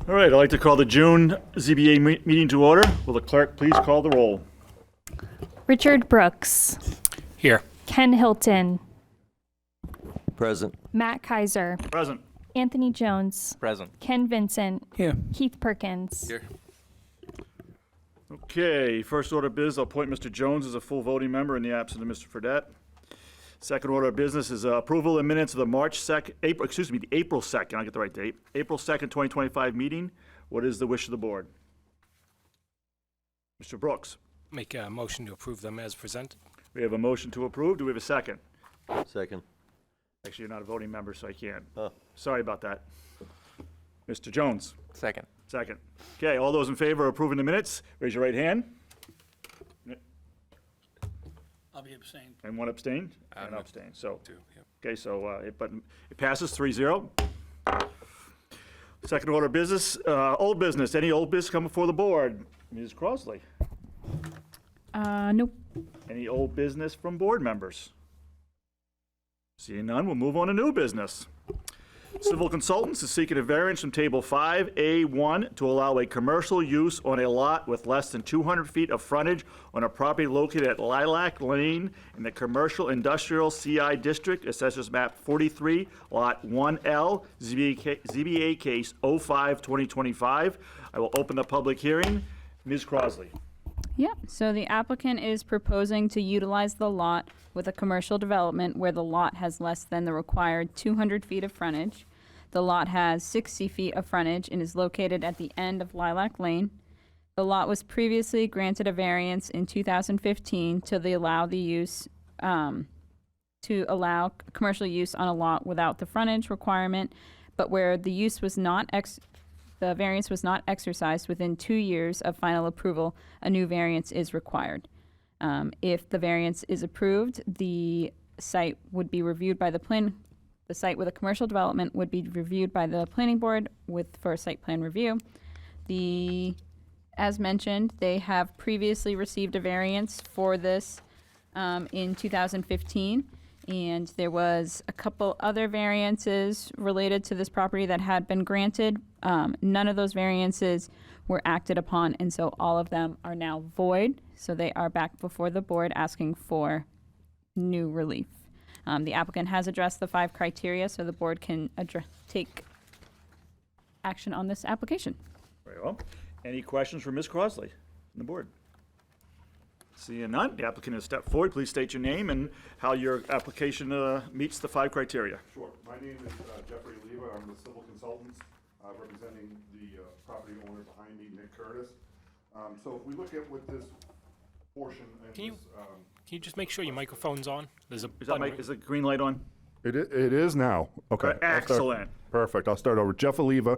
All right, I'd like to call the June ZBA meeting to order. Will the clerk please call the roll? Richard Brooks. Here. Ken Hilton. Present. Matt Kaiser. Present. Anthony Jones. Present. Ken Vincent. Here. Keith Perkins. Here. Okay, first order of business, I'll appoint Mr. Jones as a full voting member in the absence of Mr. Fredette. Second order of business is approval of minutes of the the April 2nd, I'll get the right date, April 2nd, 2025 meeting. What is the wish of the board? Mr. Brooks, Make a motion to approve them as presented. we have a motion to approve. Do we have a second? Second. Actually, you're not a voting member, so I can't. Oh. Sorry about that. Mr. Jones, Second. second. Okay, all those in favor of approving the minutes, raise your right hand. I'll be abstained. And one abstain? I'm And abstain, so. Two. Yep. Okay, so, it passes 3-0. Second order of business, old business. Any old business come before the board? Ms. Crosley, Nope. any old business from board members? Seeing none, we'll move on to new business. Civil Consultants is seeking a variance from Table 5A1 to allow a commercial use on a lot with less than 200 feet of frontage on a property located at Lilac Lane in the Commercial Industrial CI District, Assessors Map 43, Lot 1L, ZBA Case 05-2025. I will open the public hearing. Ms. Crosley. Yeah, so the applicant is proposing to utilize the lot with a commercial development where the lot has less than the required 200 feet of frontage. The lot has 60 feet of frontage and is located at the end of Lilac Lane. The lot was previously granted a variance in 2015 to allow the use, to allow commercial use on a lot without the frontage requirement, but where the use was not the variance was not exercised within 2 years of final approval, a new variance is required. If the variance is approved, the site would be reviewed by the site with a commercial development would be reviewed by the planning board for a site plan review. As mentioned, they have previously received a variance for this in 2015. And there was a couple other variances related to this property that had been granted. None of those variances were acted upon, and so all of them are now void. So they are back before the board asking for new relief. The applicant has addressed the 5 criteria, so the board can take action on this application. Very well. Any questions for Ms. Crosley from the board? Seeing none, the applicant has stepped forward. Please state your name and how your application meets the 5 criteria. Sure. My name is Jeffrey Oliva. I'm the civil consultant representing the property owner behind me, Nick Curtis. So if we look at what this portion and Can you just make sure your microphone's on? There's a Is the green light on? It is now. Okay. I'll start- Excellent. Perfect. I'll start over. Jeff Oliva,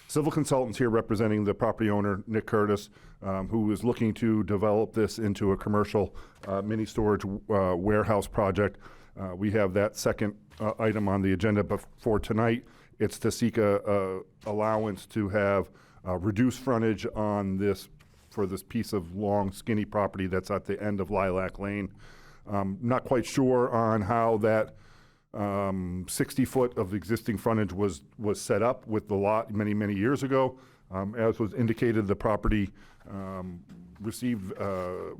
civil consultants here representing the property owner, Nick Curtis, who is looking to develop this into a commercial mini storage warehouse project. We have that second item on the agenda, but for tonight, it's to seek a allowance to have reduced frontage on this for this piece of long, skinny property that's at the end of Lilac Lane. Not quite sure on how that 60 foot of existing frontage was set up with the lot many years ago. As was indicated, the property received a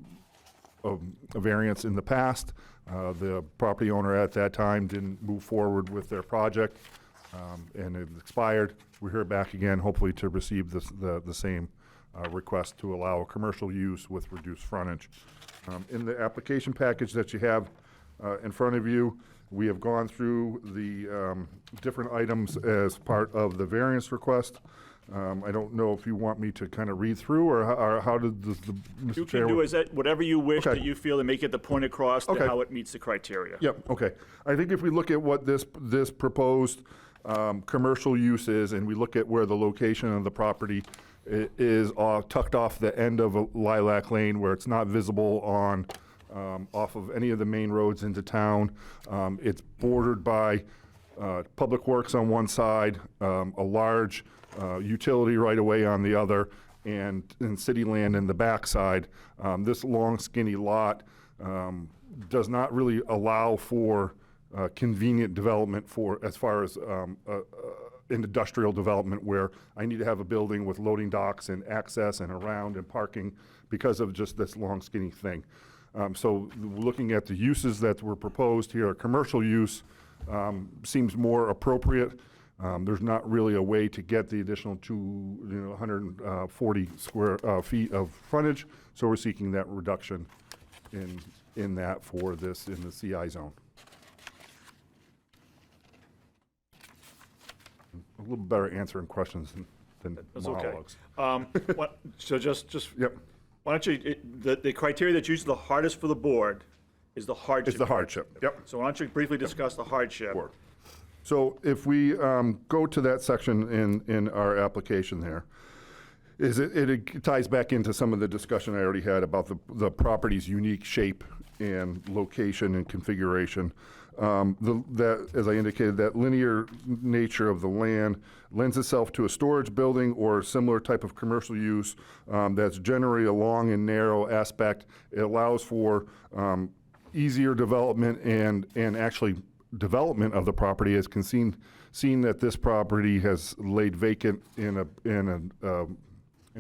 variance in the past. The property owner at that time didn't move forward with their project, and it expired. We're here back again, hopefully to receive the same request to allow a commercial use with reduced frontage. In the application package that you have in front of you, we have gone through the different items as part of the variance request. I don't know if you want me to kind of read through, or how did the Mr. You Chair? can do whatever you wish Okay. that you feel and make it the point across to Okay. how it meets the criteria. Yep, okay. I think if we look at what this proposed commercial use is, and we look at where the location of the property is tucked off the end of a Lilac Lane where it's not visible on off of any of the main roads into town. It's bordered by Public Works on one side, a large utility right away on the other, and city land in the backside. This long, skinny lot does not really allow for convenient development for as far as industrial development where I need to have a building with loading docks and access and around and parking because of just this long skinny thing. So looking at the uses that were proposed here, commercial use seems more appropriate. There's not really a way to get the additional 140 square feet of frontage, so we're seeking that reduction in that for this in the CI zone. A little better answering questions than That's okay. monologues. So just, Yep, why don't you, the criteria that's usually the hardest for the board is the hardship. it's the hardship, yep. So why don't you briefly discuss the hardship? Sure. So if we go to that section in our application there, it ties back into some of the discussion I already had about the property's unique shape and location and configuration. As I indicated, that linear nature of the land lends itself to a storage building or similar type of commercial use that's generally a long and narrow aspect. It allows for easier development and actually development of the property, as seen that this property has laid vacant in a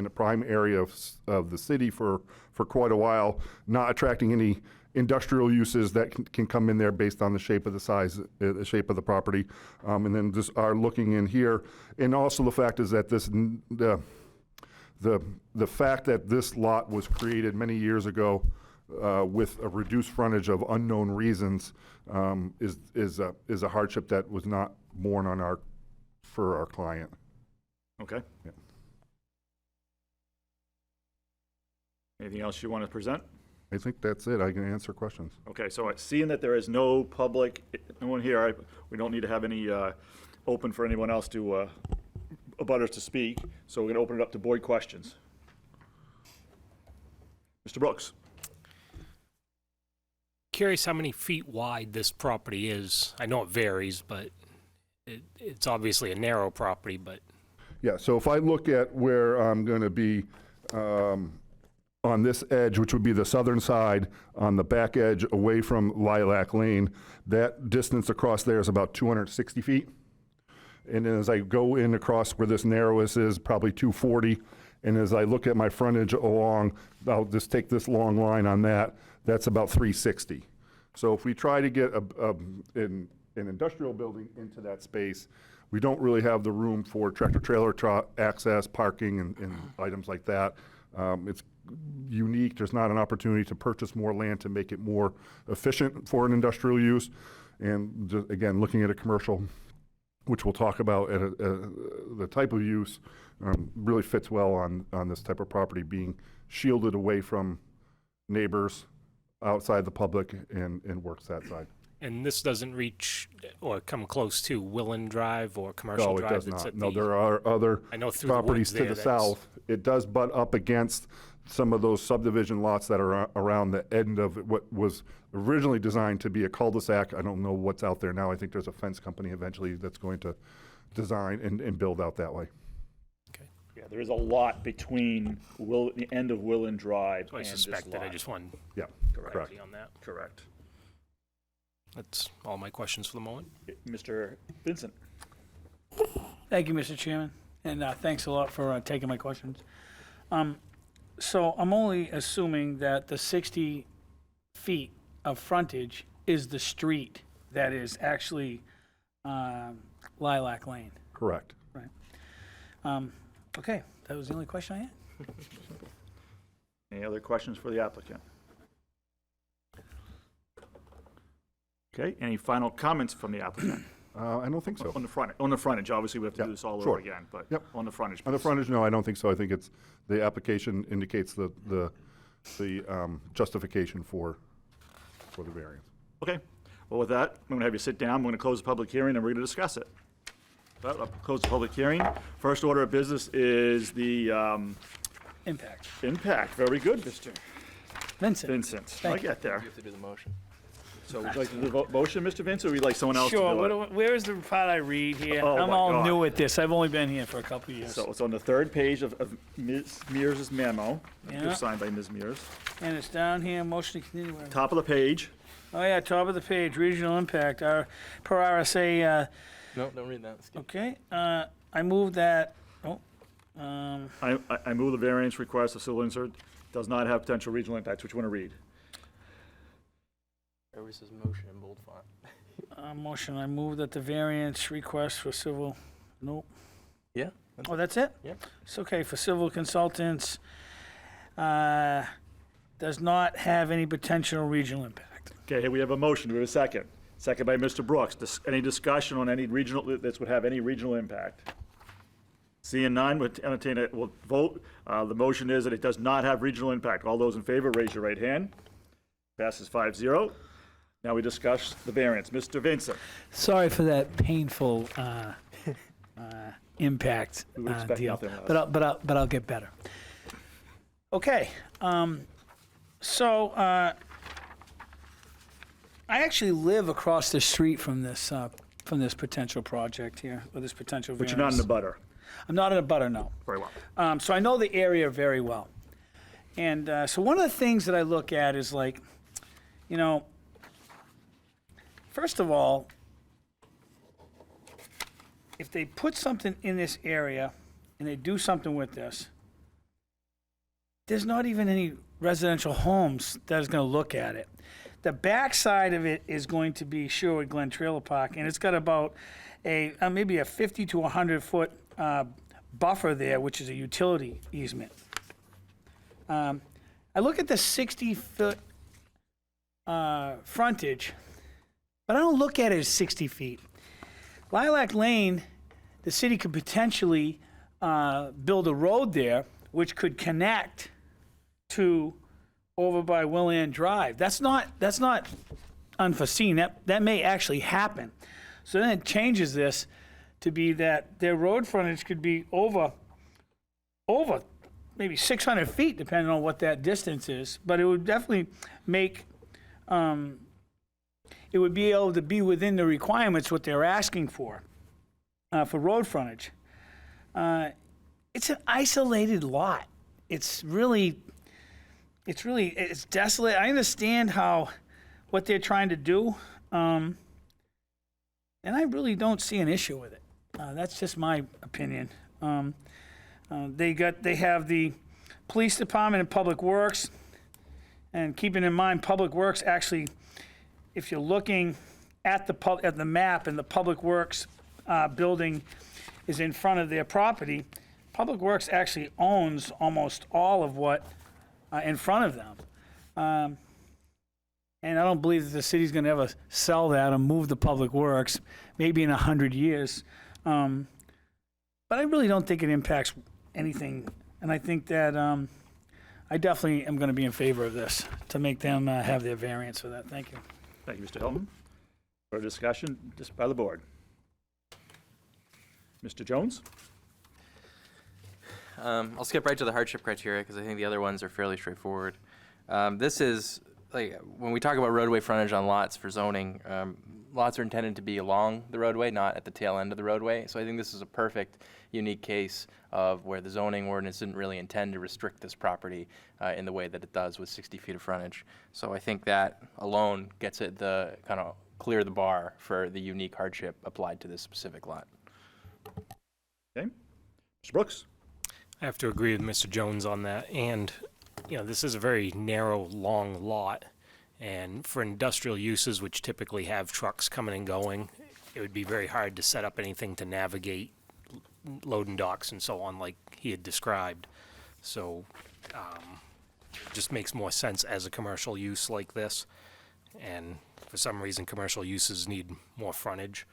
prime area of the city for quite a while, not attracting any industrial uses that can come in there based on the shape of the shape of the property, and then just are looking in here, and also the fact is that the fact that this lot was created many years ago with a reduced frontage of unknown reasons is a hardship that was not borne on for our client. Okay. Yeah. Anything else you want to present? I think that's it. I can answer questions. Okay, so seeing that there is no one here, we don't need to have any open for anyone else to, abutters to speak, so we're going to open it up to board questions. Mr. Brooks? Curious how many feet wide this property is. I know it varies, but it's obviously a narrow property, but Yeah, so if I look at where I'm going to be on this edge, which would be the southern side, on the back edge away from Lilac Lane, that distance across there is about 260 feet. And then as I go in across where this narrowest is, probably 240. And as I look at my frontage along, I'll just take this long line on that, that's about 360. So if we try to get an industrial building into that space, we don't really have the room for tractor-trailer access, parking, and items like that. It's unique. There's not an opportunity to purchase more land to make it more efficient for an industrial use. And just, again, looking at a commercial, which we'll talk about at the type of use, really fits well on this type of property, being shielded away from neighbors, outside the public, and works that side. and this doesn't reach or come close to Willen Drive or Commercial No, it Drive. does that's not. at No, the- there are other I know through the properties woods to there, the that's- south. It does butt up against some of those subdivision lots that are around the end of what was originally designed to be a cul-de-sac. I don't know what's out there now. I think there's a fence company eventually that's going to design and build out that way. Yeah, there is a lot between the end of Willen Drive I and this suspected. I lot. just wanted Yeah, correct. clarity on that. Correct. That's all my questions for the moment. Mr. Vincent? Thank you, Mr. Chairman, and thanks a lot for taking my questions. So I'm only assuming that the 60 feet of frontage is the street that is actually Lilac Lane. Correct. Okay, that was the only question I had. Any other questions for the applicant? Okay, any final comments from the applicant? I don't think so. On the frontage, obviously we have to do Yeah, this all sure. over again, but Yep. on the frontage. On the piece. frontage, no, I don't think so. I think it's, the application indicates the justification for the variance. Okay, well, with that, I'm going to have you sit down, we're going to close the public hearing, and we're going to discuss it. Well, I'll close the public hearing. First order of business is the Impact. impact. Very good, Mr. Vincent. Vincent. I Thank you. get there. have to do the motion. So would you like to do the motion, Mr. Vincent, or would you like someone else to Sure, do it? where is the part I read here? Oh, I'm my all God. new at this. I've only been here for a couple of years. So it's on the third page of Ms. Mears' memo, Yeah. signed by Ms. Mears. And it's down here, motion to continue. Top of the page. Oh, yeah, top of the page, regional impact, per RSA No, don't read that. Skip. Okay, I move that, I move the variance request of civil insert does not have potential regional impacts. Which you want to read? Whoever says motion in bold font. motion, I move that the variance request for civil, nope. Yeah. Oh, that's it? Yeah. It's okay, for civil consultants, does not have any potential regional impact. Okay, here we have a motion. Do we have a second? Second by Mr. Brooks. Any discussion on any regional, that would have any regional impact? Seeing none, we'll vote. The motion is that it does not have regional impact. All those in favor, raise your right hand. Passes 5-0. Now we discuss the variance. Mr. Vincent. Sorry for that painful impact We would expect deal, nothing less. but I'll get better. Okay, so I actually live across the street from this potential project here, or this potential But variance. you're not in the butter. I'm not in a butter, no. Very well. So I know the area very well. And so one of the things that I look at is like, you know, first of all, if they put something in this area and they do something with this, there's not even any residential homes that is going to look at it. The back side of it is going to be Sherwood Glen Trailer Park, and it's got about a maybe a 50 to 100 foot buffer there, which is a utility easement. I look at the 60-foot frontage, but I don't look at it as 60 feet. Lilac Lane, the city could potentially build a road there, which could connect to over by Willan Drive. That's not unforeseen. That may actually happen. So then it changes this to be that their road frontage could be over maybe 600 feet, depending on what that distance is. But it would definitely make, it would be able to be within the requirements what they're asking for road frontage. It's an isolated lot. It's desolate. I understand what they're trying to do, and I really don't see an issue with it. That's just my opinion. They have the police department and public works, and keeping in mind public works actually, if you're looking at the map and the public works building is in front of their property, public works actually owns almost all of what in front of them. And I don't believe that the city's going to ever sell that or move the public works, maybe in 100 years. But I really don't think it impacts anything. And I think that I definitely am going to be in favor of this, to make them have their variance for that. Thank you. Thank you, Mr. Hilton. For discussion, just by the board. Mr. Jones? I'll skip right to the hardship criteria because I think the other ones are fairly straightforward. This is, like, when we talk about roadway frontage on lots for zoning, lots are intended to be along the roadway, not at the tail end of the roadway. So I think this is a perfect, unique case of where the zoning ordinance didn't really intend to restrict this property in the way that it does with 60 feet of frontage. So I think that alone gets it kind of clear the bar for the unique hardship applied to this specific lot. Okay. Mr. Brooks? I have to agree with Mr. Jones on that. And, this is a very narrow, long lot. And for industrial uses, which typically have trucks coming and going, it would be very hard to set up anything to navigate loading docks and so on like he had described. So it just makes more sense as a commercial use like this. And for some reason, commercial uses need more frontage.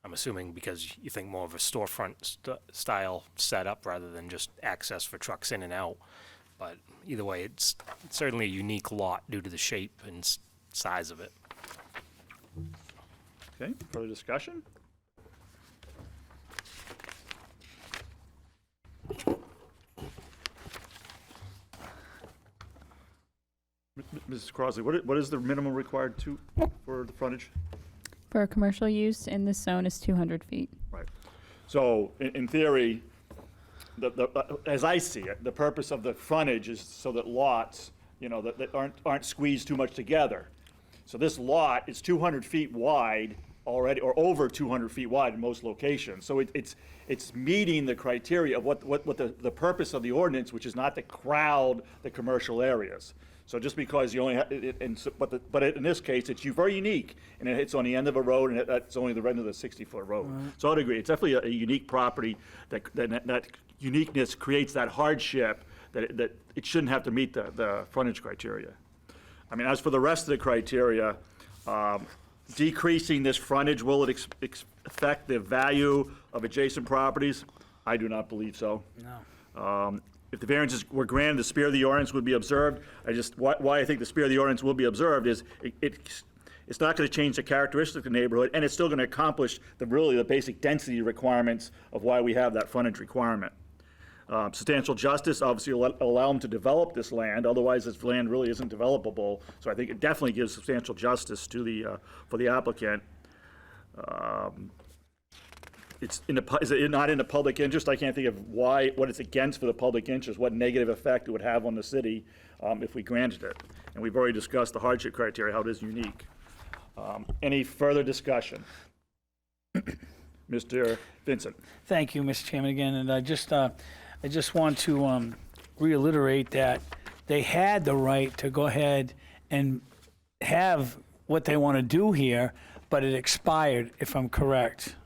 I'm assuming because you think more of a storefront style setup rather than just access for trucks in and out. But either way, it's certainly a unique lot due to the shape and size of it. Okay, further discussion? Mrs. Crosley, what is the minimum required for the frontage? For a commercial use in this zone is 200 feet. Right. So in theory, as I see it, the purpose of the frontage is so that lots, that aren't squeezed too much together. So this lot is 200 feet wide already, or over 200 feet wide in most locations. So it's meeting the criteria of what the purpose of the ordinance, which is not to crowd the commercial areas. So just because you only have, but in this case, it's very unique, and it's on the end of a road, and it's only the end of the 60-foot road. So I'd agree, it's definitely a unique property, that uniqueness creates that hardship, that it shouldn't have to meet the frontage criteria. I mean, as for the rest of the criteria, decreasing this frontage, will it affect the value of adjacent properties? I do not believe so. No. If the variances were granted, the spirit of the ordinance would be observed. Why I think the spirit of the ordinance will be observed is it's not going to change the characteristics of the neighborhood, and it's still going to accomplish the basic density requirements of why we have that frontage requirement. Substantial justice obviously will allow them to develop this land. Otherwise, this land really isn't developable. So I think it definitely gives substantial justice to for the applicant. Is it not in the public interest? I can't think of what it's against for the public interest, what negative effect it would have on the city if we granted it. And we've already discussed the hardship criteria, how it is unique. Any further discussion? Mr. Vincent. Thank you, Mr. Chairman, again, and I just want to reiterate that they had the right to go ahead and have what they want to do here, but it expired, if I'm correct.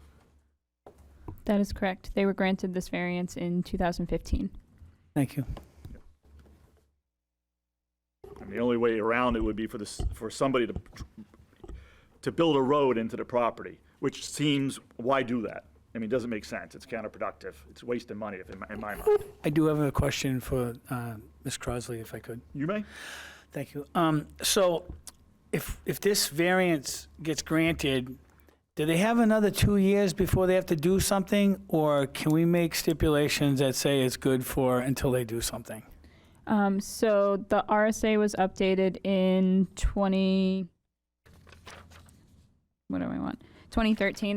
That is correct. They were granted this variance in 2015. Thank you. And the only way around it would be for somebody to build a road into the property, which seems, why do that? I mean, it doesn't make sense. It's counterproductive. It's wasting money, in my mind. I do have a question for Ms. Crosley, if I could. You may. Thank you. So if this variance gets granted, do they have another 2 years before they have to do something, or can we make stipulations that say it's good for until they do something? So the RSA was updated in 2013.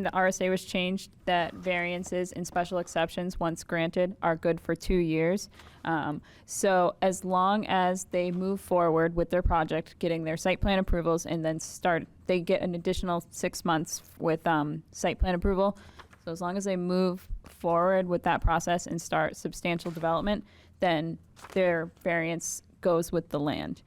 The RSA was changed that variances and special exceptions, once granted, are good for 2 years. So as long as they move forward with their project, getting their site plan approvals, and then they get an additional 6 months with site plan approval. So as long as they move forward with that process and start substantial development, then their variance goes with the land.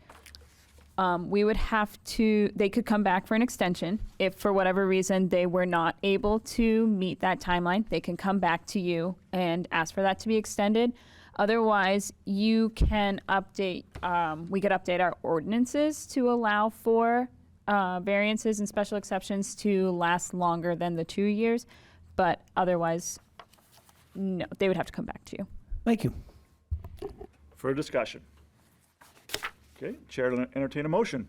They could come back for an extension. If for whatever reason they were not able to meet that timeline, they can come back to you and ask for that to be extended. Otherwise, you can we could update our ordinances to allow for variances and special exceptions to last longer than the 2 years. But otherwise, no, they would have to come back to you. Thank you. For discussion. Okay, Chair to entertain a motion.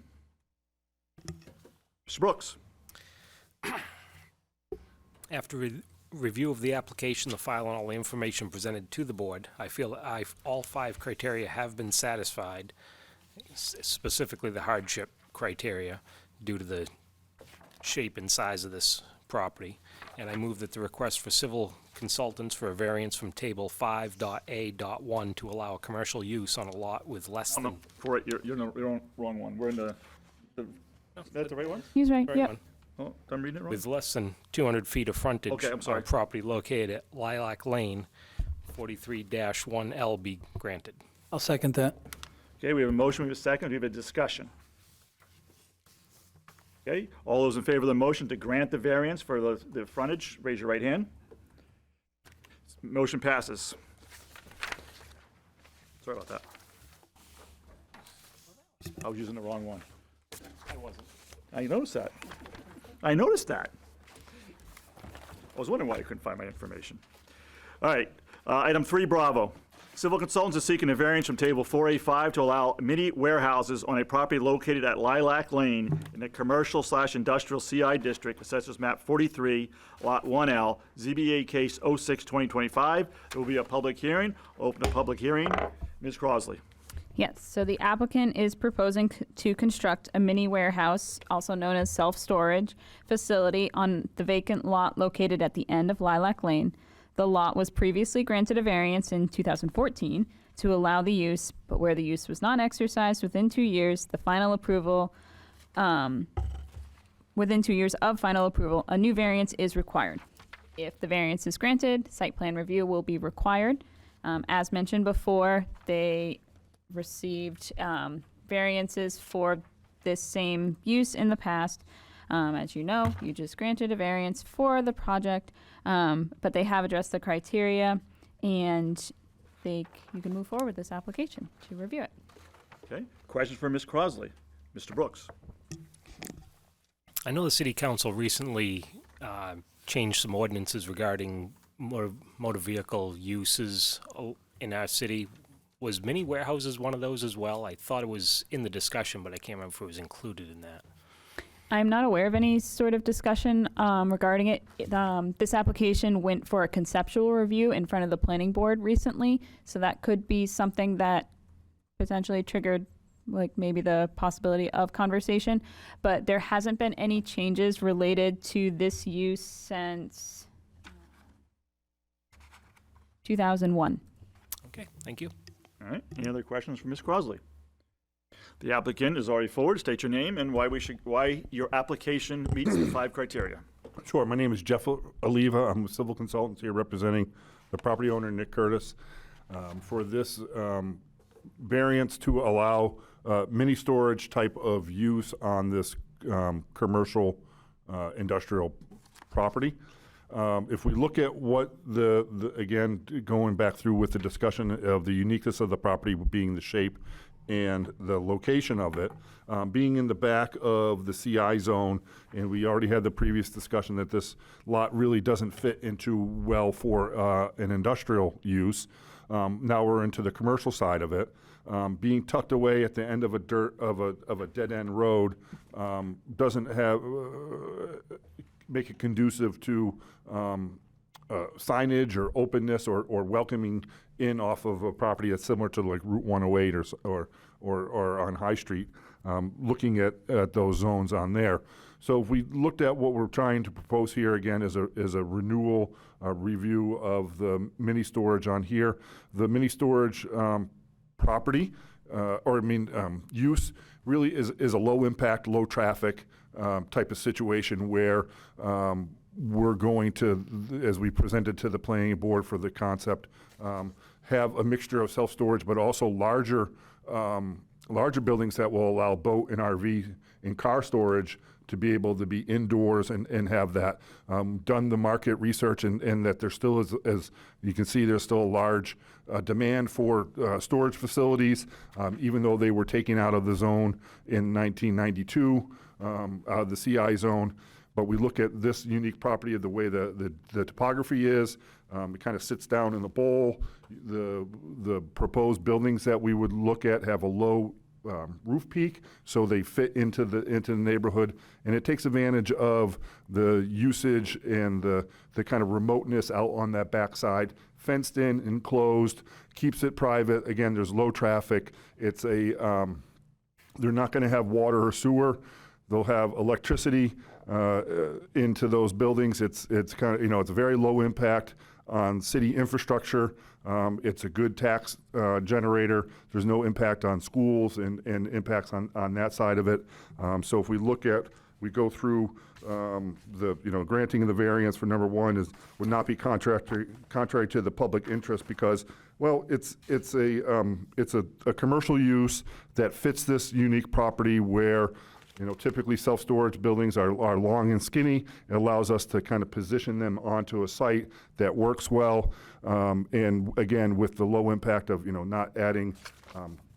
Mr. Brooks. After review of the application, the file, and all the information presented to the board, I feel that all 5 criteria have been satisfied, specifically the hardship criteria, due to the shape and size of this property. And I move that the request for civil consultants for a variance from table 5.A.1 to allow commercial use on a lot with less than... For it, you're in the wrong one. We're in is that the right one? He's right, Right yep. one. Oh, I'm reading it wrong? With less than 200 feet of frontage Okay, I'm sorry. on property located at Lilac Lane, 43-1L be granted. I'll second that. Okay, we have a motion, we have a second, we have a discussion. Okay, all those in favor of the motion to grant the variance for the frontage, raise your right hand. Motion passes. Sorry about that. I was using the wrong one. I wasn't. I noticed that. I was wondering why I couldn't find my information. All right, item 3, Bravo. Civil consultants are seeking a variance from table 4A5 to allow mini warehouses on a property located at Lilac Lane in the commercial/industrial CI district, assessors map 43, lot 1L, ZBA case 06-2025. There will be a public hearing. Open the public hearing. Ms. Crosley. Yes, so the applicant is proposing to construct a mini warehouse, also known as self-storage, facility on the vacant lot located at the end of Lilac Lane. The lot was previously granted a variance in 2014 to allow the use, but where the use was not exercised within 2 years, the final approval within 2 years of final approval, a new variance is required. If the variance is granted, site plan review will be required. As mentioned before, they received variances for this same use in the past. As you know, you just granted a variance for the project, but they have addressed the criteria, and you can move forward with this application to review it. Okay, questions for Ms. Crosley? Mr. Brooks? I know the city council recently changed some ordinances regarding motor vehicle uses in our city. Was mini warehouses one of those as well? I thought it was in the discussion, but I can't remember if it was included in that. I'm not aware of any sort of discussion regarding it. This application went for a conceptual review in front of the planning board recently, so that could be something that potentially triggered like maybe the possibility of conversation, but there hasn't been any changes related to this use since 2001. Okay, thank you. All right, any other questions for Ms. Crosley? The applicant is already forward. State your name and why your application meets the 5 criteria. Sure. My name is Jeff Oliva. I'm a civil consultant here representing the property owner, Nick Curtis, for this variance to allow mini storage type of use on this commercial industrial property. If we look at what again, going back through with the discussion of the uniqueness of the property being the shape and the location of it, being in the back of the CI zone, and we already had the previous discussion that this lot really doesn't fit into well for an industrial use. Now we're into the commercial side of it. Being tucked away at the end of a dead end road doesn't have make it conducive to signage or openness or welcoming in off of a property that's similar to like Route 108 or on High Street, looking at those zones on there. So if we looked at what we're trying to propose here again is a renewal, review of the mini storage on here. The mini storage property, use really is a low impact, low traffic type of situation where we're going to, as we presented to the planning board for the concept, have a mixture of self-storage, but also larger buildings that will allow boat and RV and car storage to be able to be indoors and have that. Done the market research and that there still is, as you can see, there's still a large demand for storage facilities, even though they were taken out of the zone in 1992, the CI zone. But we look at this unique property of the way the topography is. It kind of sits down in the bowl. The proposed buildings that we would look at have a low roof peak, so they fit into the neighborhood, and it takes advantage of the usage and the kind of remoteness out on that backside. Fenced in, enclosed, keeps it private. Again, there's low traffic. It's they're not going to have water or sewer. They'll have electricity into those buildings. It's kind of, it's a very low impact on city infrastructure. It's a good tax generator. There's no impact on schools and impacts on that side of it. So if we go through granting of the variance for number one would not be contrary to the public interest because, well, it's a commercial use that fits this unique property where typically self-storage buildings are long and skinny. It allows us to kind of position them onto a site that works well. And again, with the low impact of, not adding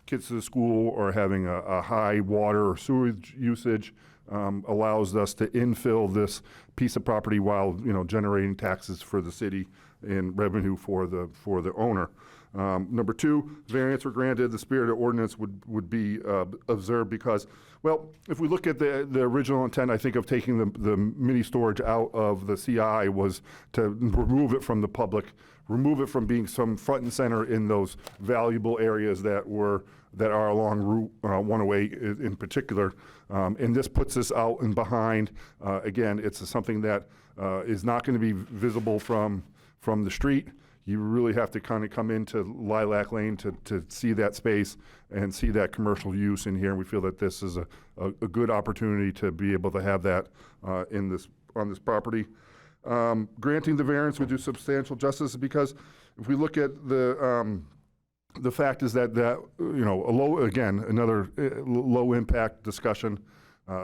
kids to the school or having a high water or sewage usage, allows us to infill this piece of property while, generating taxes for the city and revenue for the owner. Number two, variance were granted. The spirit of ordinance would be observed because, well, if we look at the original intent, I think of taking the mini storage out of the CI was to remove it from the public, remove it from being some front and center in those valuable areas that are along Route 108 in particular. And this puts us out and behind. Again, it's something that is not going to be visible from the street. you really have to kind of come into Lilac Lane to see that space and see that commercial use in here. And we feel that this is a good opportunity to be able to have that on this property. Granting the variance would do substantial justice because if we look at the fact is that another low impact discussion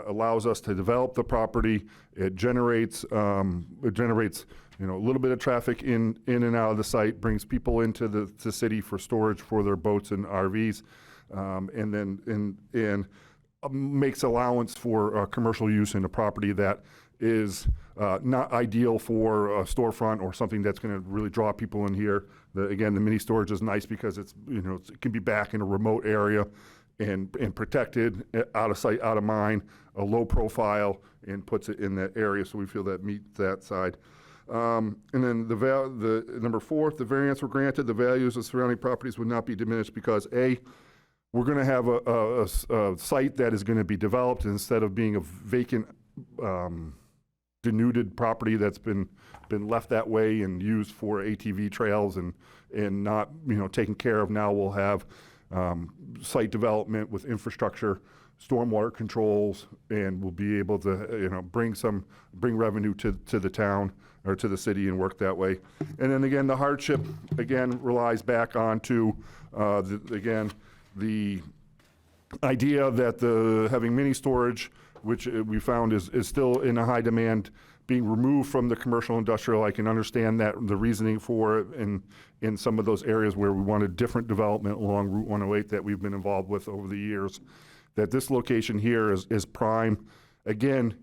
allows us to develop the property. It generates a little bit of traffic in and out of the site, brings people into the city for storage for their boats and RVs, and makes allowance for commercial use in a property that is not ideal for a storefront or something that's going to really draw people in here. The mini storage is nice because it can be back in a remote area and protected, out of sight, out of mind, a low profile, and puts it in that area. So we feel that meets that side. And then the number 4, if the variance were granted, the values of surrounding properties would not be diminished because we're going to have a site that is going to be developed instead of being a vacant, denuded property that's been left that way and used for ATV trails and not taken care of. Now we'll have site development with infrastructure, stormwater controls, and we'll be able to bring revenue to the town or to the city and work that way. And then again, the hardship again relies back onto the idea that having mini storage, which we found is still in a high demand, being removed from the commercial industrial. I can understand that, the reasoning for it in some of those areas where we wanted different development along Route 108 that we've been involved with over the years, that this location here is prime. Again,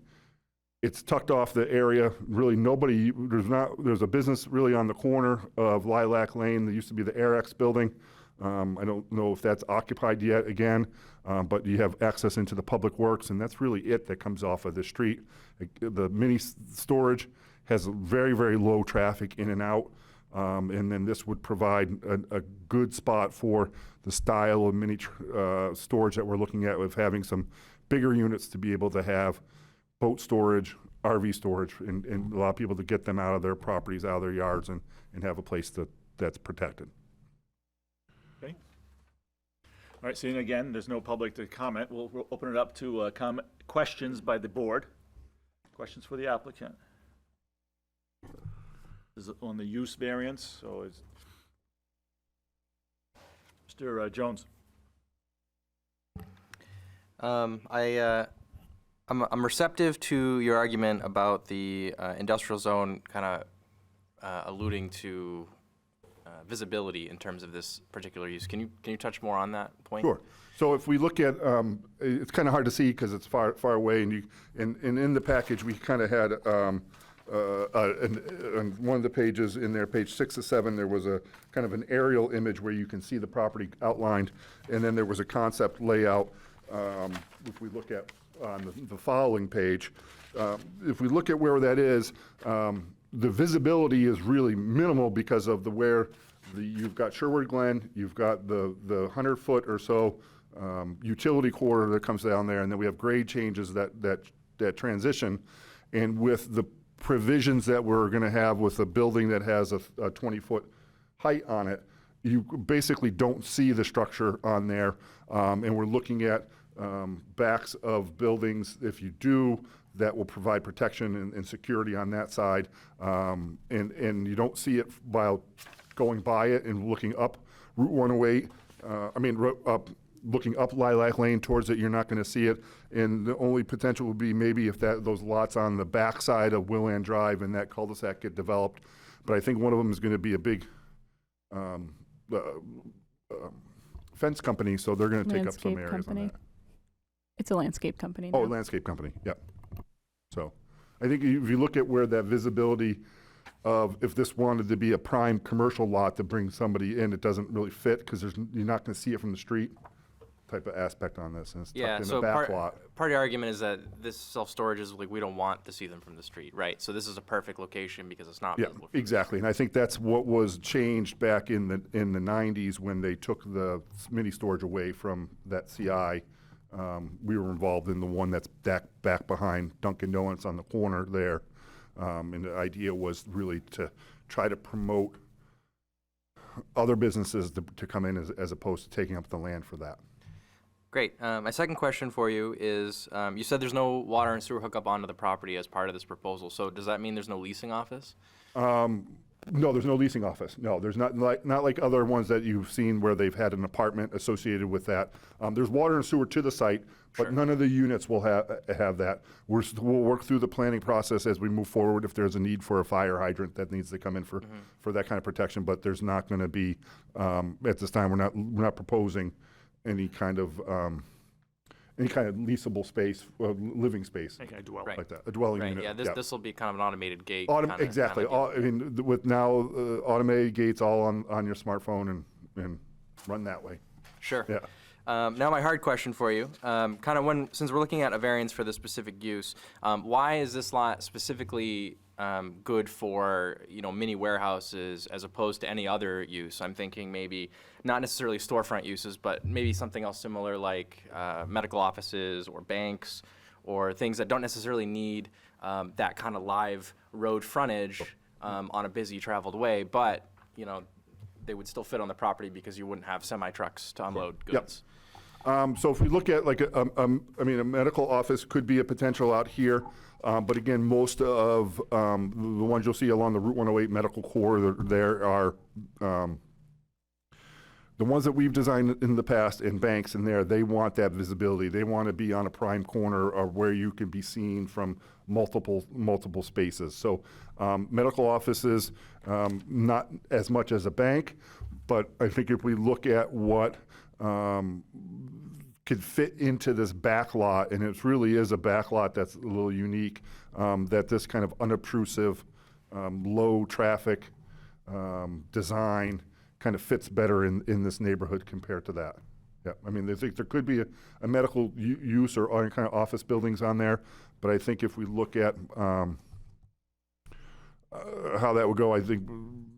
it's tucked off the area. Really there's a business really on the corner of Lilac Lane. There used to be the AirX building. I don't know if that's occupied yet again, but you have access into the public works, and that's really it that comes off of the street. The mini storage has very, very low traffic in and out, and then this would provide a good spot for the style of mini storage that we're looking at, with having some bigger units to be able to have boat storage, RV storage, and allow people to get them out of their properties, out of their yards, and have a place that's protected. Okay. All right, seeing again, there's no public to comment. We'll open it up to questions by the board. Questions for the applicant? This is on the use variance, so is Mr. Jones. I'm receptive to your argument about the industrial zone kind of alluding to visibility in terms of this particular use. Can you touch more on that point? Sure. So if we look at, it's kind of hard to see because it's far away, and in the package we kind of had on one of the pages in there, page 6 or 7, there was a kind of an aerial image where you can see the property outlined, and then there was a concept layout. If we look at on the following page, if we look at where that is, the visibility is really minimal because of you've got Sherwood Glen, you've got the 100-foot or so utility corridor that comes down there, and then we have grade changes that transition. And with the provisions that we're going to have with a building that has a 20-foot height on it, you basically don't see the structure on there. And we're looking at backs of buildings, if you do, that will provide protection and security on that side. And you don't see it while going by it and looking up Route 108, looking up Lilac Lane towards it, you're not going to see it. And the only potential would be maybe if those lots on the back side of Willand Drive and that cul-de-sac get developed. But I think one of them is going to be a big fence company, so they're going to take up some Landscape areas company. on that. It's a landscape company Oh, now. landscape company, yep. So I think if you look at where that visibility of, if this wanted to be a prime commercial lot to bring somebody in, it doesn't really fit because you're not going to see it from the street type of aspect on this, and it's Yeah, tucked in so the back part lot. of the argument is that this self-storage is like, we don't want to see them from the street, right? So this is a perfect location because it's not Yeah, visible from exactly, and I think that's what was changed back in the 90s when they took the mini storage away from that CI. We were involved in the one that's back behind Dunkin' Donuts on the corner there. And the idea was really to try to promote other businesses to come in as opposed to taking up the land for that. Great. My second question for you is, you said there's no water and sewer hookup onto the property as part of this proposal. So does that mean there's no leasing office? No, there's no leasing office. No, there's not like other ones that you've seen where they've had an apartment associated with that. There's water and sewer to the site, but none of the units will have that. We'll work through the planning process as we move forward if there's a need for a fire hydrant that needs to come in for that kind of protection. But there's not going to be at this time. We're not proposing any kind of leasable space, living space Any kind of dwelling. Right. like that, a dwelling Right. unit. Yeah. This will be kind of an automated gate. Exactly. I mean, with now automated gates all on your smartphone and run that way. Sure. Yeah. Now my hard question for you, since we're looking at a variance for this specific use, why is this lot specifically good for mini warehouses as opposed to any other use? I'm thinking maybe not necessarily storefront uses, but maybe something else similar like medical offices or banks or things that don't necessarily need that kind of live road frontage on a busy traveled way, but they would still fit on the property because you wouldn't have semi trucks to unload goods. So if we look at like a medical office could be a potential out here, but again, most of the ones you'll see along the Route 108 medical corridor there are the ones that we've designed in the past in banks in there. They want that visibility. They want to be on a prime corner of where you can be seen from multiple spaces. So medical offices, not as much as a bank, but I think if we look at what could fit into this back lot, and it really is a back lot that's a little unique, that this kind of unobtrusive, low traffic design kind of fits better in this neighborhood compared to that. Yeah, I mean, I think there could be a medical use or kind of office buildings on there, but I think if we look at how that would go, I think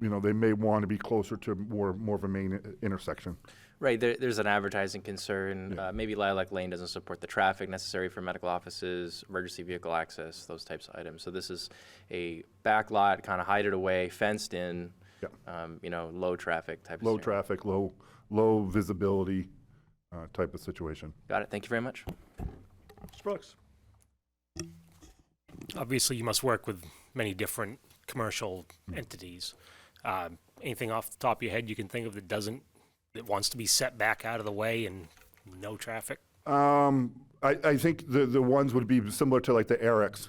they may want to be closer to more of a main intersection. Right, there's an advertising concern. Maybe Lilac Lane doesn't support the traffic necessary for medical offices, emergency vehicle access, those types of items. So this is a back lot, kind of hide it away, fenced in, low traffic type of Low scenario. traffic, low visibility type of situation. Got it. Thank you very much. Mr. Brooks. Obviously, you must work with many different commercial entities. Anything off the top of your head you can think of that wants to be set back out of the way and no traffic? I think the ones would be similar to like the Eric's,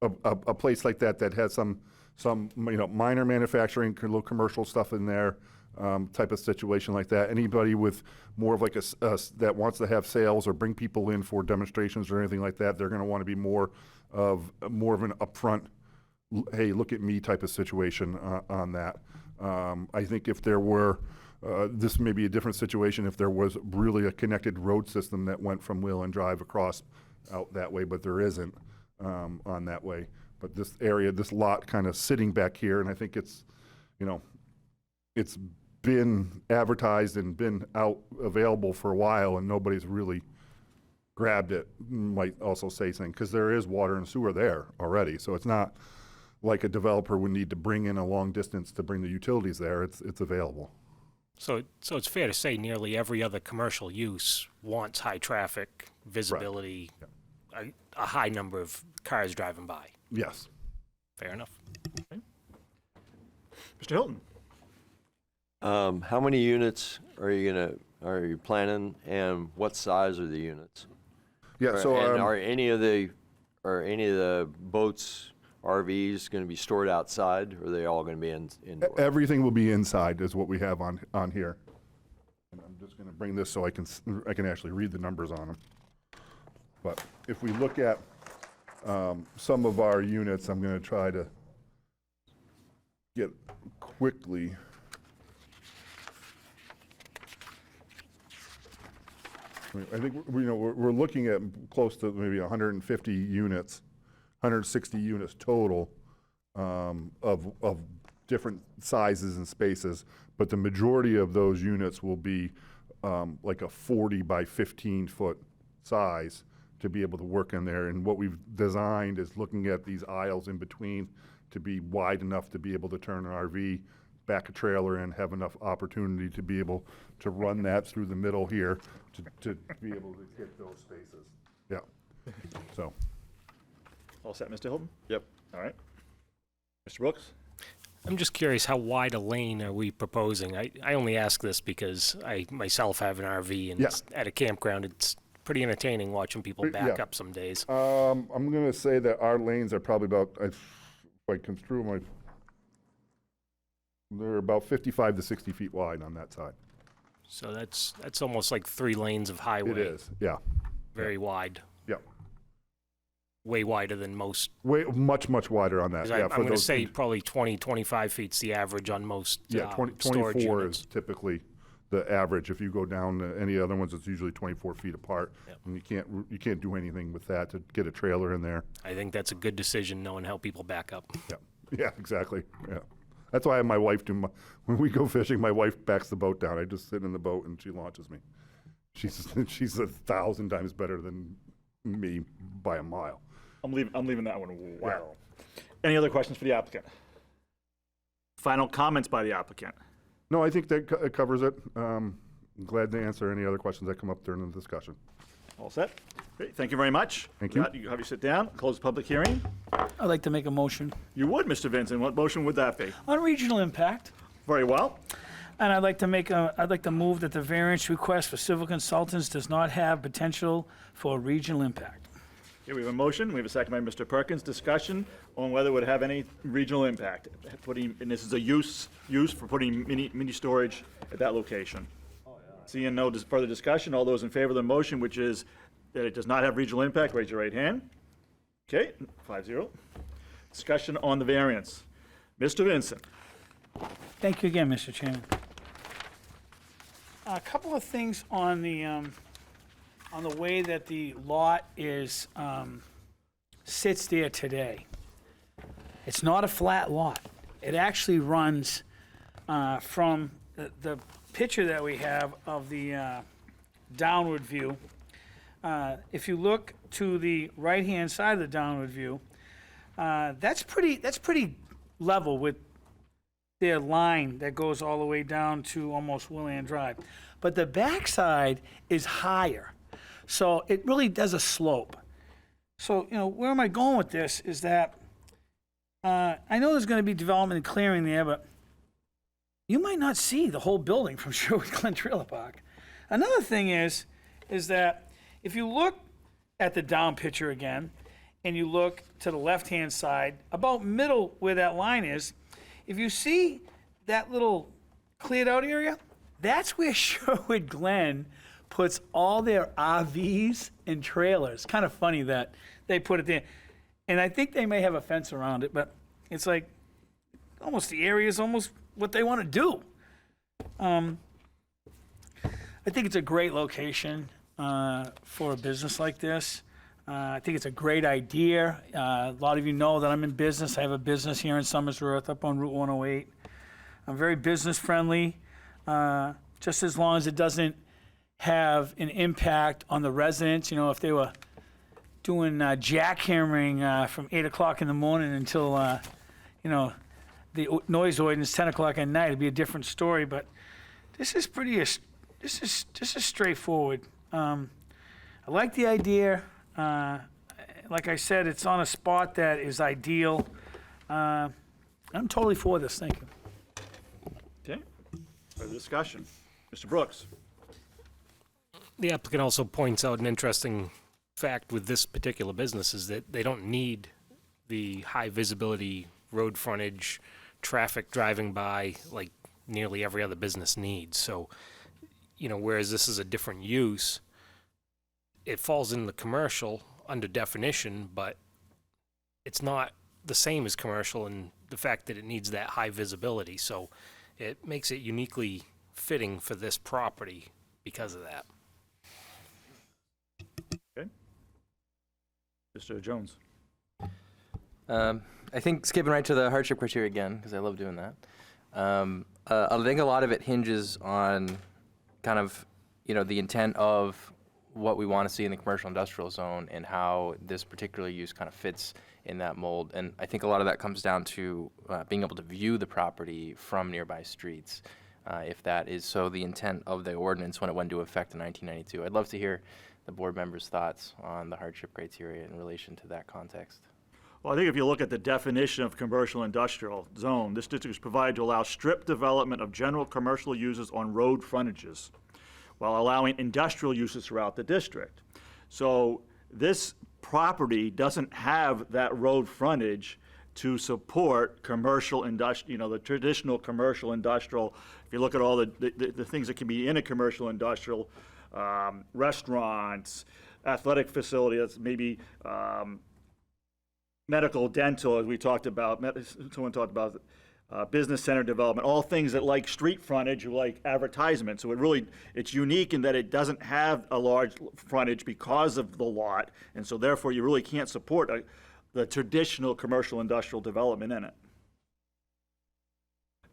a place like that has some minor manufacturing, little commercial stuff in there, type of situation like that. Anybody with more of like that wants to have sales or bring people in for demonstrations or anything like that, they're going to want to be more of an upfront, hey, look at me type of situation on that. I think if there were, this may be a different situation if there was really a connected road system that went from Wheel Drive across out that way, but there isn't on that way. But this area, this lot kind of sitting back here, and I think it's been advertised and been out available for a while, and nobody's really grabbed it, might also say something, because there is water and sewer there already. So it's not like a developer would need to bring in a long distance to bring the utilities there. It's available. So it's fair to say nearly every other commercial use wants high traffic, visibility, a high number of cars driving by. Yes. Fair enough. Mr. Hilton. How many units are you planning, and what size are the units? Yeah. So and are any of the boats, RVs, going to be stored outside, or are they all going to be indoor? everything will be inside is what we have on here. And I'm just going to bring this so I can actually read the numbers on them. But if we look at some of our units, I'm going to try to get quickly. I think we're looking at close to maybe 150 units, 160 units total of different sizes and spaces, but the majority of those units will be like a 40 by 15 foot size to be able to work in there. And what we've designed is looking at these aisles in between to be wide enough to be able to turn an RV back a trailer in, have enough opportunity to be able to run that through the middle here to be able to get those spaces. Yeah. So, All set, Mr. Hilton? Yep. All right. Mr. Brooks? I'm just curious, how wide a lane are we proposing? I only ask this because I myself have an RV, and Yeah. it's at a campground. It's pretty entertaining watching people back Yeah. up some days. I'm gonna say that our lanes are probably about, if I construe my, they're about 55 to 60 feet wide on that side. So that's almost like 3 lanes of highway. It is, yeah, Very wide. yeah. Way wider than most. Way, much wider on that, 'Cause yeah. I'm for going to those say things. probably 20, 25 feet's the average on most Yeah, storage 24 units. is typically the average. If you go down to any other ones, it's usually 24 feet apart. Yep. And you can't do anything with that to get a trailer in there. I think that's a good decision, knowing how people back up. Yeah, yeah, exactly, yeah. That's why I have my wife do, when we go fishing, my wife backs the boat down. I just sit in the boat and she launches me. She's 1,000 times better than me by a mile. I'm leaving that one. Wow. Any other questions for the applicant? Final comments by the applicant? No, I think that it covers it. I'm glad to answer any other questions that come up during the discussion. All set? Great, thank you very much. Thank you. You have you sit down, close the public hearing. I'd like to make a motion You would, Mr. Vincent. What motion would that be? on regional impact. Very well. And I'd like to move that the variance request for civil consultants does not have potential for regional impact. Here we have a motion. We have a second by Mr. Perkins. Discussion on whether it would have any regional impact. And this is a use for putting mini storage at that location. Seeing no further discussion, all those in favor of the motion, which is that it does not have regional impact, raise your right hand. Okay, 5-0. Discussion on the variance. Mr. Vincent. Thank you again, Mr. Chairman. A couple of things on the way that the lot is, sits there today. It's not a flat lot. It actually runs from the picture that we have of the downward view. If you look to the right-hand side of the downward view, that's pretty level with their line that goes all the way down to almost Willand Drive. But the backside is higher, so it really does a slope. So, where am I going with this is that I know there's going to be development and clearing there, but you might not see the whole building from Sherwood Glen Trailer Park. Another thing is that if you look at the down picture again, and you look to the left-hand side, about middle where that line is, if you see that little cleared out area, that's where Sherwood Glen puts all their RVs and trailers. Kind of funny that they put it there. And I think they may have a fence around it, but it's like almost the area is almost what they want to do. I think it's a great location for a business like this. I think it's a great idea. A lot of you know that I'm in business. I have a business here in Somersworth up on Route 108. I'm very business friendly, just as long as it doesn't have an impact on the residents. If they were doing jackhammering from 8 o'clock in the morning until, the noise ordinance 10 o'clock at night, it'd be a different story. But this is this is straightforward. I like the idea. Like I said, it's on a spot that is ideal. I'm totally for this. Thank you. Okay. Further discussion. Mr. Brooks. The applicant also points out an interesting fact with this particular business is that they don't need the high visibility road frontage traffic driving by like nearly every other business needs. So, whereas this is a different use, it falls in the commercial under definition, but it's not the same as commercial in the fact that it needs that high visibility. So it makes it uniquely fitting for this property because of that. Okay. Mr. Jones. I think skipping right to the hardship criteria again, because I love doing that. I think a lot of it hinges on kind of, the intent of what we want to see in the commercial industrial zone and how this particular use kind of fits in that mold. And I think a lot of that comes down to being able to view the property from nearby streets, if that is so the intent of the ordinance when it went into effect in 1992. I'd love to hear the board members' thoughts on the hardship criteria in relation to that context. Well, I think if you look at the definition of commercial industrial zone, this district is provided to allow strip development of general commercial uses on road frontages while allowing industrial uses throughout the district. So this property doesn't have that road frontage to support commercial industrial, the traditional commercial industrial. If you look at all the things that can be in a commercial industrial, restaurants, athletic facilities, maybe medical, dental, as we talked about, someone talked about business center development, all things that like street frontage or like advertisement. So it's unique in that it doesn't have a large frontage because of the lot, and so therefore you really can't support the traditional commercial industrial development in it.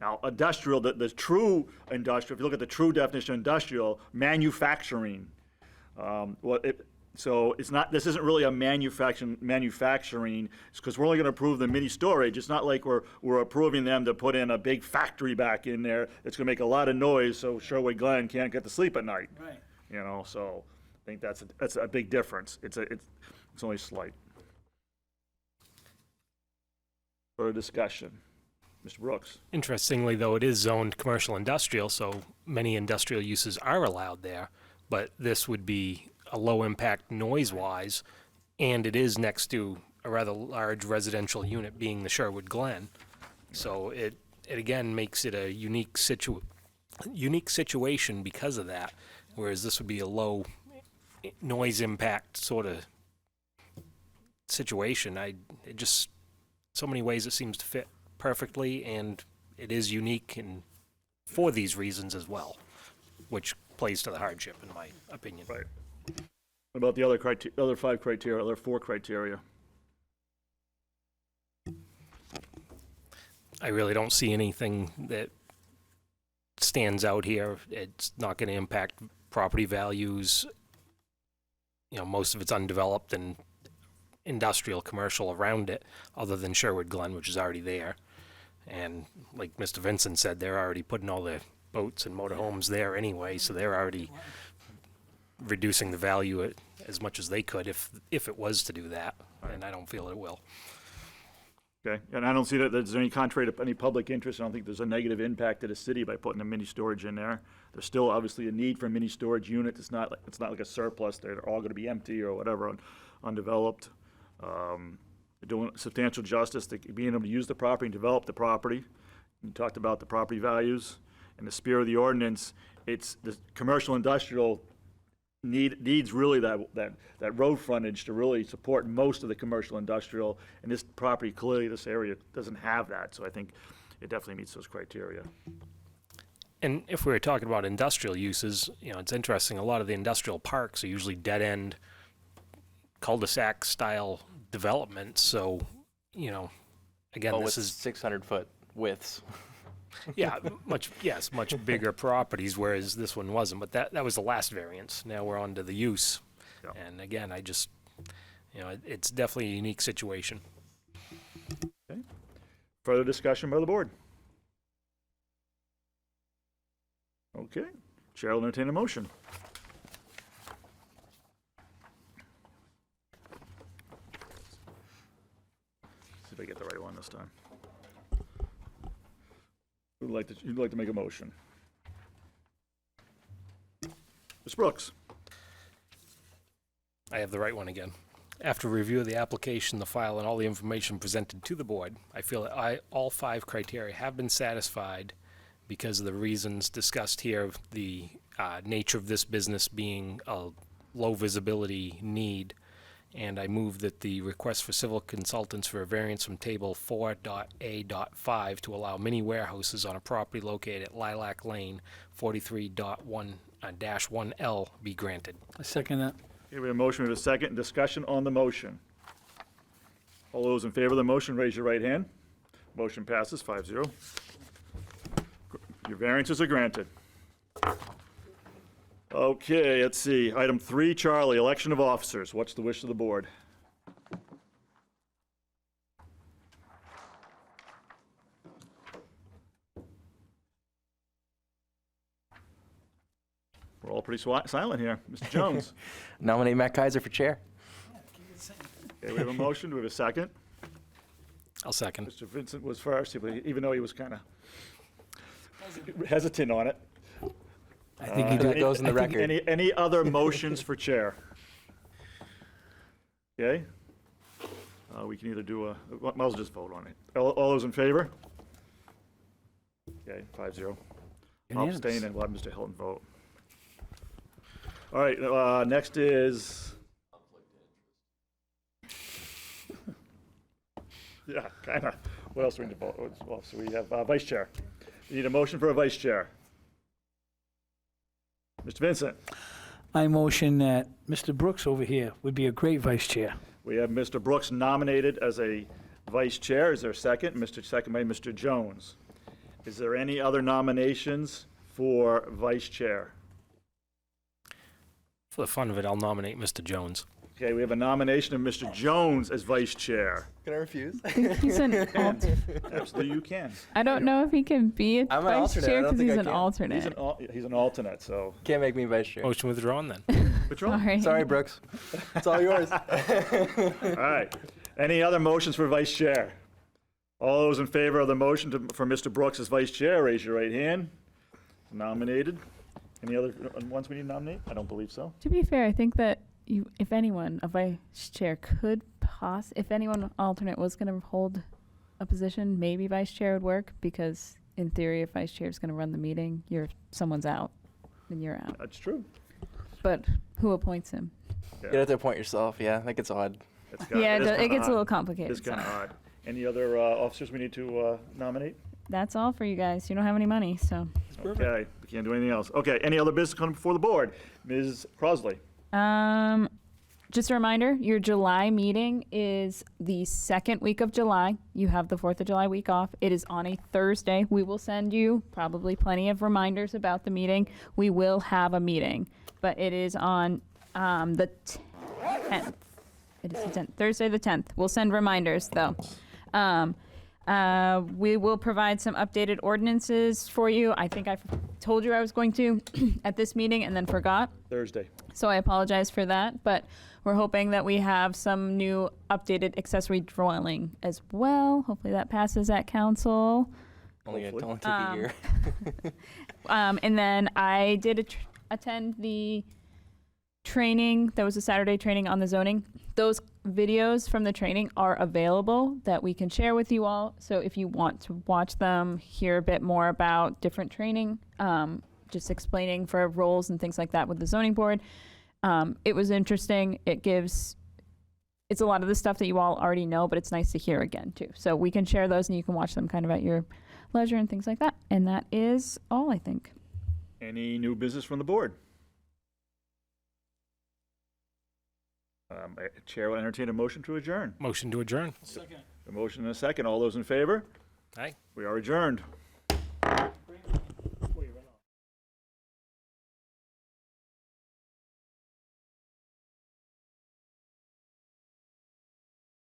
Now, industrial, the true industrial, if you look at the true definition of industrial, manufacturing, so it's not. This isn't really a manufacturing, because we're only going to approve the mini storage. It's not like we're approving them to put in a big factory back in there. It's going to make a lot of noise, so Sherwood Glen can't get to sleep at night. Right. So I think that's a big difference. It's only slight. Further discussion, Mr. Brooks. Interestingly, though, it is zoned commercial industrial, so many industrial uses are allowed there, but this would be a low impact noise-wise, and it is next to a rather large residential unit being the Sherwood Glen. So it again makes it a unique situation because of that, whereas this would be a low noise impact sort of situation. It just, so many ways it seems to fit perfectly, and it is unique and for these reasons as well, which plays to the hardship in my opinion. Right. What about the other four criteria? I really don't see anything that stands out here. It's not going to impact property values. Most of it's undeveloped and industrial, commercial around it, other than Sherwood Glen, which is already there. And like Mr. Vincent said, they're already putting all the boats and motorhomes there anyway, so they're already reducing the value as much as they could if it was to do that, and I don't feel it will. Okay, and I don't see that there's any contrary to any public interest. I don't think there's a negative impact to the city by putting a mini storage in there. There's still obviously a need for a mini storage unit. It's not like a surplus. They're all going to be empty or whatever, undeveloped. They're doing substantial justice to being able to use the property and develop the property. You talked about the property values. In the spirit of the ordinance, it's the commercial industrial needs really that road frontage to really support most of the commercial industrial, and this property, clearly this area doesn't have that, so I think it definitely meets those criteria. And if we were talking about industrial uses, it's interesting, a lot of the industrial parks are usually dead-end cul-de-sac style development, so, again, this is 600-foot widths. Yeah, much bigger properties, whereas this one wasn't. But that was the last variance. Now we're on to the use. Yeah. And again, it's definitely a unique situation. Okay. Further discussion by the board? Okay. Chair will entertain a motion. See if I get the right one this time. You'd like to make a motion? Ms. Brooks? I have the right one again. After review of the application, the file, and all the information presented to the board, I feel that all 5 criteria have been satisfied because of the reasons discussed here, the nature of this business being a low visibility need, and I move that the request for civil consultants for a variance from table 4.A.5 to allow mini warehouses on a property located at Lilac Lane 43.1-1L be granted. I second that. Okay, we have a motion, we have a second. Discussion on the motion. All those in favor of the motion, raise your right hand. Motion passes 5-0. Your variances are granted. Okay, let's see. Item 3, Charlie, election of officers. What's the wish of the board? We're all pretty silent here. Mr. Jones? Nominate Matt Kaiser for chair. Okay, we have a motion. Do we have a second? I'll second. Mr. Vincent was first, even though he was kind of hesitant on it. I think you do. That goes in the record. Any other motions for chair? Okay. We can either do might as well just vote on it. All those in favor? Okay, 5-0. I'll abstain and we'll have Mr. Hilton vote. All right, next is. Yeah, kind of. What else do we need to vote? Well, so we have vice chair. We need a motion for a vice chair. Mr. Vincent? I motion that Mr. Brooks over here would be a great vice chair. We have Mr. Brooks nominated as a vice chair. Is there a second? Second by Mr. Jones. Is there any other nominations for vice chair? For the fun of it, I'll nominate Mr. Jones. Okay, we have a nomination of Mr. Jones as vice chair. Can I refuse? He's an Absolutely, you can. I don't know if he can be a I'm an vice alternate. I chair don't because think he's I an can. alternate. He's an alternate, so. Can't make me vice chair. Motion withdrawn then. Patrol? Sorry. Sorry, Brooks. It's all yours. All right. Any other motions for vice chair? All those in favor of the motion for Mr. Brooks as vice chair, raise your right hand. Nominated. Any other ones we need to nominate? I don't believe so. To be fair, I think that if anyone, a vice chair could if anyone alternate was going to hold a position, maybe vice chair would work because in theory, if vice chair is going to run the meeting, someone's out, then you're out. That's true. But who appoints him? You have to appoint yourself. Yeah, that gets odd. It gets a little It's complicated. kind of so. odd. Any other officers we need to nominate? That's all for you guys. You don't have any money, so. Okay, we can't do anything else. Okay, any other business coming before the board? Ms. Crosley? Just a reminder, your July meeting is the second week of July. You have the 4th of July week off. It is on a Thursday. We will send you probably plenty of reminders about the meeting. We will have a meeting, but it is on the 10th. It is the 10th, Thursday the 10th. We'll send reminders though. We will provide some updated ordinances for you. I think I told you I was going to at this meeting and then forgot. Thursday. So I apologize for that, but we're hoping that we have some new updated accessory dwelling as well. Hopefully that passes at council. Only Hopefully. don't take a year. And then I did attend the training. There was a Saturday training on the zoning. Those videos from the training are available that we can share with you all. So if you want to watch them, hear a bit more about different training, just explaining for roles and things like that with the zoning board. It was interesting. It's a lot of the stuff that you all already know, but it's nice to hear again too. So we can share those and you can watch them kind of at your leisure and things like that. And that is all, I think. Any new business from the board? Chair will entertain a motion to adjourn. Motion to adjourn. A motion and a second. All those in favor? Aye. We are adjourned.